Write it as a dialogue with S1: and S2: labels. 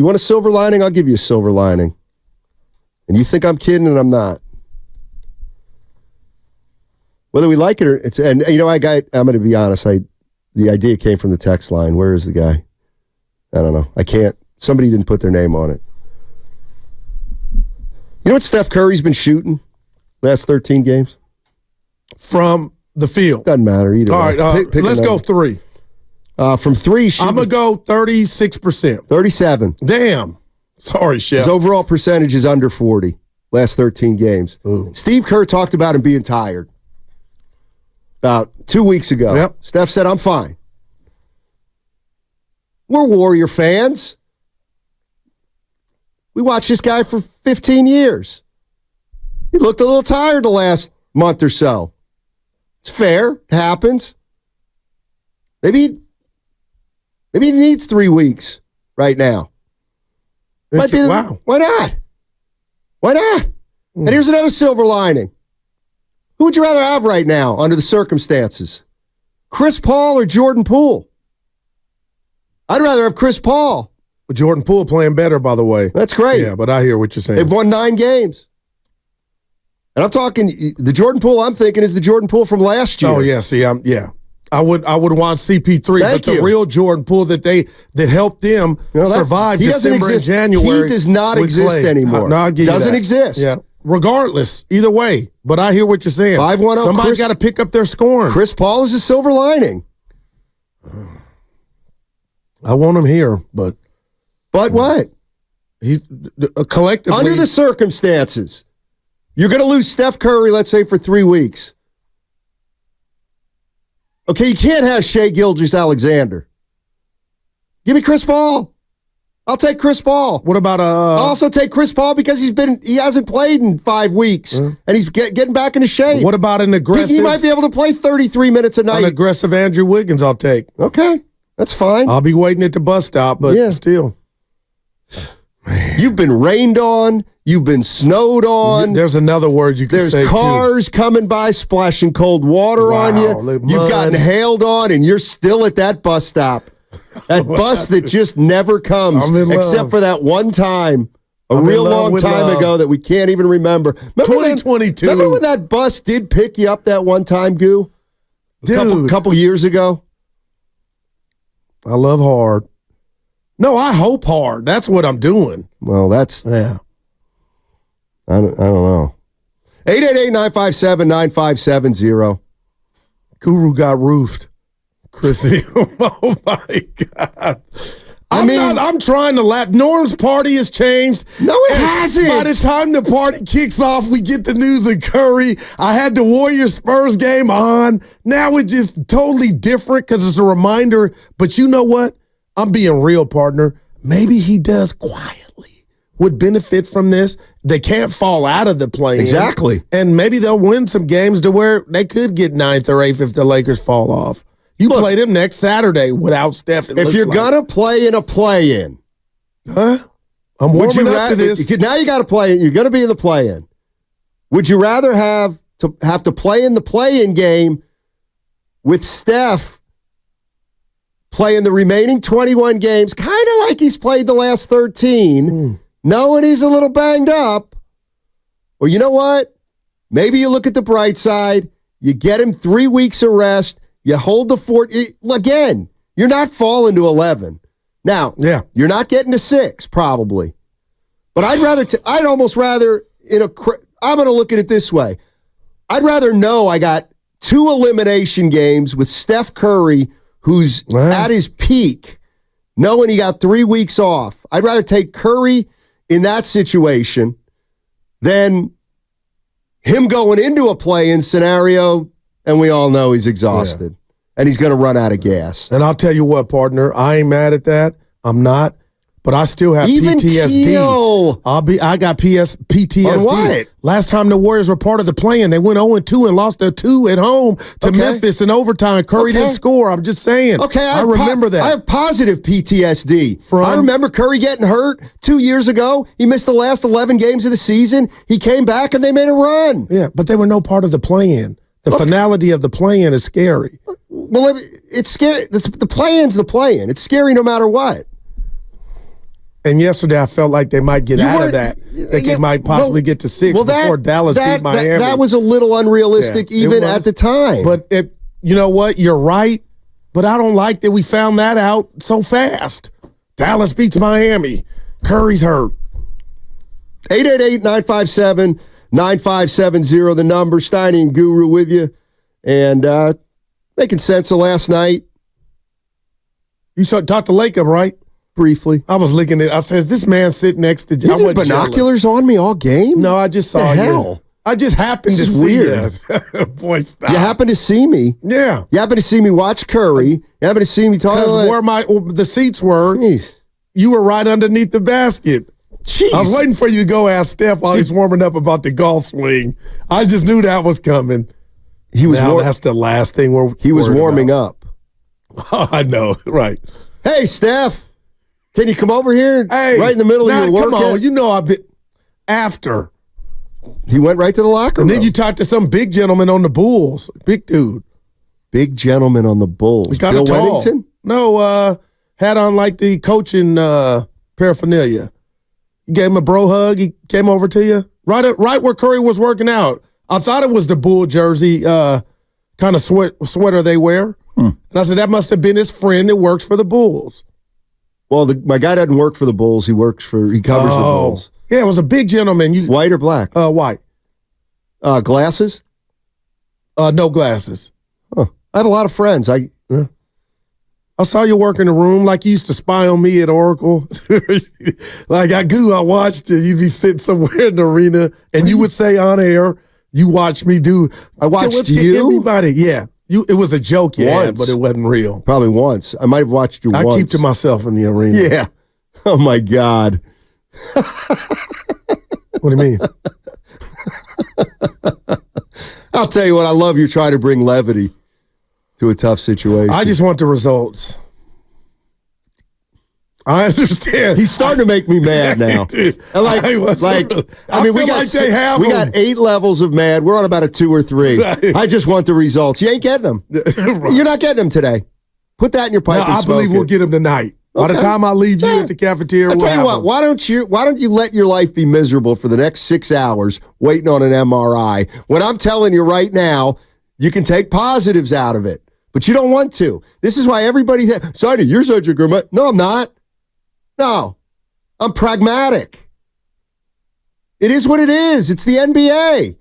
S1: You want a silver lining? I'll give you a silver lining. And you think I'm kidding, and I'm not. Whether we like it or it's, and you know, I'm going to be honest. The idea came from the text line. Where is the guy? I don't know. I can't. Somebody didn't put their name on it. You know what Steph Curry's been shooting last 13 games?
S2: From the field.
S1: Doesn't matter either.
S2: All right, let's go 3.
S1: From 3,
S2: I'm going to go 36%.
S1: 37.
S2: Damn. Sorry, Chef.
S1: His overall percentage is under 40 last 13 games.
S2: Ooh.
S1: Steve Kerr talked about him being tired about 2 weeks ago.
S2: Yep.
S1: Steph said, I'm fine. We're Warrior fans. We watched this guy for 15 years. He looked a little tired the last month or so. It's fair. It happens. Maybe he needs 3 weeks right now.
S2: Wow.
S1: Why not? Why not? And here's another silver lining. Who would you rather have right now under the circumstances? Chris Paul or Jordan Poole? I'd rather have Chris Paul.
S2: But Jordan Poole playing better, by the way.
S1: That's great.
S2: Yeah, but I hear what you're saying.
S1: They've won 9 games. And I'm talking, the Jordan Poole I'm thinking is the Jordan Poole from last year.
S2: Oh, yeah. See, I would want CP3,
S1: Thank
S2: but
S1: you.
S2: the real Jordan Poole that helped them survive December and January.
S1: He does not exist anymore.
S2: No, I'll give you
S1: doesn't
S2: that.
S1: exist.
S2: Yeah. Regardless, either way. But I hear what you're saying.
S1: 5-1-0.
S2: Somebody's got to pick up their scoring.
S1: Chris Paul is a silver lining.
S2: I want him here, but
S1: what?
S2: He's collectively
S1: Under the circumstances, you're going to lose Steph Curry, let's say, for 3 weeks. Okay, you can't have Shai Gilgeous-Alexander. Give me Chris Paul. I'll take Chris Paul.
S2: What about
S1: I'll also take Chris Paul because he hasn't played in 5 weeks, and he's getting back into shape.
S2: What about an aggressive?
S1: He might be able to play 33 minutes a night.
S2: An aggressive Andrew Wiggins, I'll take.
S1: Okay, that's fine.
S2: I'll be waiting at the bus stop, but still.
S1: You've been rained on. You've been snowed on.
S2: There's another word you can say,
S1: There's cars coming by splashing cold water on you. You've gotten hailed on, and you're still at that bus stop. That bus that just never comes, except for that one time, a real long time ago that we can't even remember.
S2: 2022.
S1: Remember when that bus did pick you up that one time, Goo?
S2: Dude.
S1: A couple years ago?
S2: I love hard. No, I hope hard. That's what I'm doing.
S1: Well, that's...
S2: Yeah.
S1: I don't know. 888-957-9570.
S2: Guru got roofed. Chrissy. Oh, my God. I'm trying to laugh. Norm's party has changed.
S1: No, it hasn't.
S2: By the time the party kicks off, we get the news of Curry. I had the Warriors-Spurs game on. Now it's just totally different because it's a reminder. But you know what? I'm being real, partner. Maybe he does quietly. Would benefit from this. They can't fall out of the play-in.
S1: Exactly.
S2: And maybe they'll win some games to where they could get 9th or 8th if the Lakers fall off. You play them next Saturday without Steph.
S1: If you're going to play in a play-in.
S2: Huh? I'm warming up to this.
S1: Now you got to play in. You're going to be in the play-in. Would you rather have to play in the play-in game with Steph playing the remaining 21 games, kind of like he's played the last 13, knowing he's a little banged up? Or you know what? Maybe you look at the bright side. You get him 3 weeks of rest. You hold the fort. Again, you're not falling to 11. Now, you're not getting to 6, probably. But I'd almost rather, I'm going to look at it this way. I'd rather know I got 2 elimination games with Steph Curry, who's at his peak, knowing he got 3 weeks off. I'd rather take Curry in that situation than him going into a play-in scenario. And we all know he's exhausted. And he's going to run out of gas.
S2: And I'll tell you what, partner, I ain't mad at that. I'm not. But I still have PTSD.
S1: Keel.
S2: I got PTSD.
S1: On what?
S2: Last time the Warriors were part of the play-in, they went 0-2 and lost their 2 at home to Memphis in overtime. Curry didn't score. I'm just saying.
S1: Okay,
S2: I remember that.
S1: I have positive PTSD. I remember Curry getting hurt 2 years ago. He missed the last 11 games of the season. He came back and they made a run.
S2: Yeah, but they were no part of the play-in. The finality of the play-in is scary.
S1: Well, it's scary. The play-in's the play-in. It's scary no matter what.
S2: And yesterday, I felt like they might get out of that. They might possibly get to 6 before Dallas beat Miami.
S1: That was a little unrealistic even at the time.
S2: But you know what? You're right. But I don't like that we found that out so fast. Dallas beats Miami. Curry's hurt.
S1: 888-957-9570, the number. Steiny and Guru with you. And making sense of last night.
S2: You talked to Lacob, right?
S1: Briefly.
S2: I was looking at I said, is this man sitting next to
S1: You had binoculars on me all game?
S2: No, I just saw you.
S1: Hell?
S2: I just happened to see
S1: weird.
S2: you. Boy, stop.
S1: You happened to see me.
S2: Yeah.
S1: You happened to see me watch Curry. You happened to see me talk.
S2: Because where the seats were,
S1: Jeez.
S2: you were right underneath the basket.
S1: Jeez.
S2: I was waiting for you to go ask Steph while he's warming up about the golf swing. I just knew that was coming. That's the last thing
S1: he was warming up.
S2: Oh, I know, right.
S1: Hey, Steph, can you come over here?
S2: Hey,
S1: right in the middle of your workout?
S2: Come on, you know I've been after.
S1: He went right to the locker room.
S2: And then you talked to some big gentleman on the Bulls. Big dude.
S1: Big gentleman on the Bulls. Bill Wennington?
S2: No, had on like the coaching paraphernalia. You gave him a bro hug. He came over to you. Right where Curry was working out. I thought it was the Bull jersey kind of sweater they wear. And I said, that must have been his friend that works for the Bulls.
S1: Well, my guy doesn't work for the Bulls. He covers the Bulls.
S2: Yeah, it was a big gentleman.
S1: White or black?
S2: White.
S1: Glasses?
S2: No glasses.
S1: Huh. I have a lot of friends. I
S2: saw you work in the room like you used to spy on me at Oracle. Like I watched you. You'd be sitting somewhere in the arena and you would say on air, you watched me do.
S1: I watched you?
S2: Everybody, yeah. It was a joke, yeah, but it wasn't real.
S1: Probably once. I might have watched you once.
S2: I keep to myself in the arena.
S1: Yeah. Oh, my God.
S2: What do you mean?
S1: I'll tell you what, I love you trying to bring levity to a tough situation.
S2: I just want the results. I understand.
S1: He's starting to make me mad now. We got 8 levels of mad. We're on about a 2 or 3. Right. I just want the results. You ain't getting them. Right. You're not getting them today. Put that in your pipe. I believe
S2: we'll get them tonight. Okay. By the time I leave you at the cafeteria,
S1: I'll tell you what. Why don't you let your life be miserable for the next 6 hours waiting on an MRI? When I'm telling you right now, you can take positives out of it, but you don't want to. This is why everybody says, "Steiny, you're such a good man." No, I'm not. No, I'm pragmatic. It is what it is. It's the NBA.